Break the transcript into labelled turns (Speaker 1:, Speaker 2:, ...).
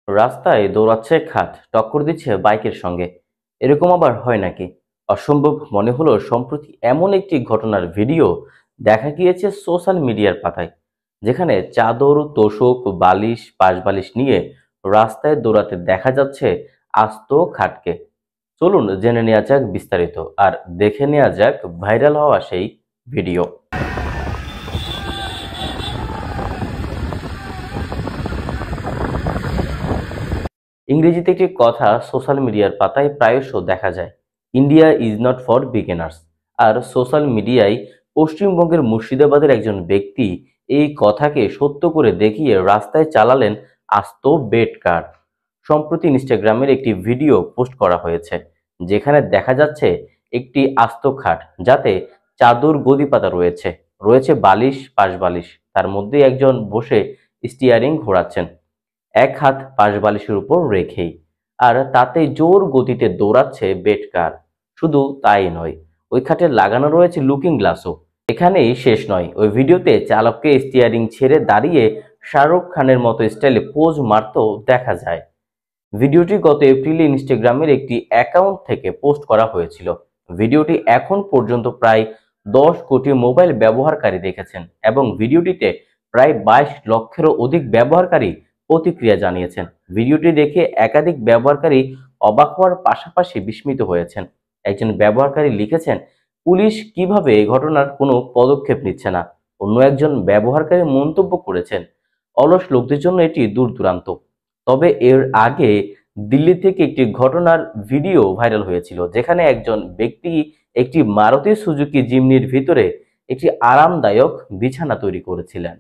Speaker 1: রাস্তায় দৌড়াচ্ছে খাট, টক্কর দিচ্ছে বাইকের সঙ্গে। এরকম আবার হয় নাকি? অসম্ভব মনে হলো সম্প্রতি এমন একটি ঘটনার ভিডিও দেখা গিয়েছে সোশ্যাল মিডিয়ার পাতায়, যেখানে চাদর, তোশক, বালিশ, পাশবালিশ নিয়ে রাস্তায় দৌড়াতে দেখা যাচ্ছে আস্ত খাটকে। চলুন জেনে নেওয়া যাক বিস্তারিত, আর দেখে নেওয়া যাক ভাইরাল হওয়া সেই ভিডিও। ইংরেজিতে একটি কথা সোশ্যাল মিডিয়ার পাতায় প্রায়শ দেখা যায়, India is not for beginners. আর সোশ্যাল মিডিয়ায় পশ্চিমবঙ্গের মুর্শিদাবাদের একজন ব্যক্তি এই কথাকে সত্য করে দেখিয়ে রাস্তায় চালালেন আস্ত বেড কার। সম্প্রতি ইনস্টাগ্রামের একটি ভিডিও পোস্ট করা হয়েছে, যেখানে দেখা যাচ্ছে একটি আস্ত খাট, যাতে চাদর, গদি পাতা রয়েছে, রয়েছে বালিশ, পাশ বালিশ। তার মধ্যে একজন বসে স্টিয়ারিং ঘোরাচ্ছেন, এক হাত পাশ বালিশের উপর রেখেই। আর তাতে জোর গতিতে দৌড়াচ্ছে বেড কার। শুধু তাই নয়, ওই খাটে লাগানো রয়েছে লুকিং গ্লাসও। এখানেই শেষ নয়, ওই ভিডিওতে চালককে স্টিয়ারিং ছেড়ে দাঁড়িয়ে শাহরুখ খানের মতো স্টাইলে পোজ মারতেও দেখা যায়। ভিডিওটি গত এপ্রিলে ইনস্টাগ্রামের একটি অ্যাকাউন্ট থেকে পোস্ট করা হয়েছিল। ভিডিওটি এখন পর্যন্ত প্রায় 10 কোটি মোবাইল ব্যবহারকারী দেখেছেন, এবং ভিডিওটিতে প্রায় 22 লক্ষেরও অধিক ব্যবহারকারী প্রতিক্রিয়া জানিয়েছেন। ভিডিওটি দেখে একাধিক ব্যবহারকারী অবাক হওয়ার পাশাপাশি বিস্মিত হয়েছেন। একজন ব্যবহারকারী লিখেছেন, পুলিশ কিভাবে এই ঘটনার কোনো পদক্ষেপ নিচ্ছে না। অন্য একজন ব্যবহারকারী মন্তব্য করেছেন, অলস লোকদের জন্য এটি দূর দূরান্ত। তবে এর আগে দিল্লি থেকে একটি ঘটনার ভিডিও ভাইরাল হয়েছিল, যেখানে একজন ব্যক্তি একটি মারুতি সুজুকি জিমনির ভিতরে একটি আরামদায়ক বিছানা তৈরি করেছিলেন।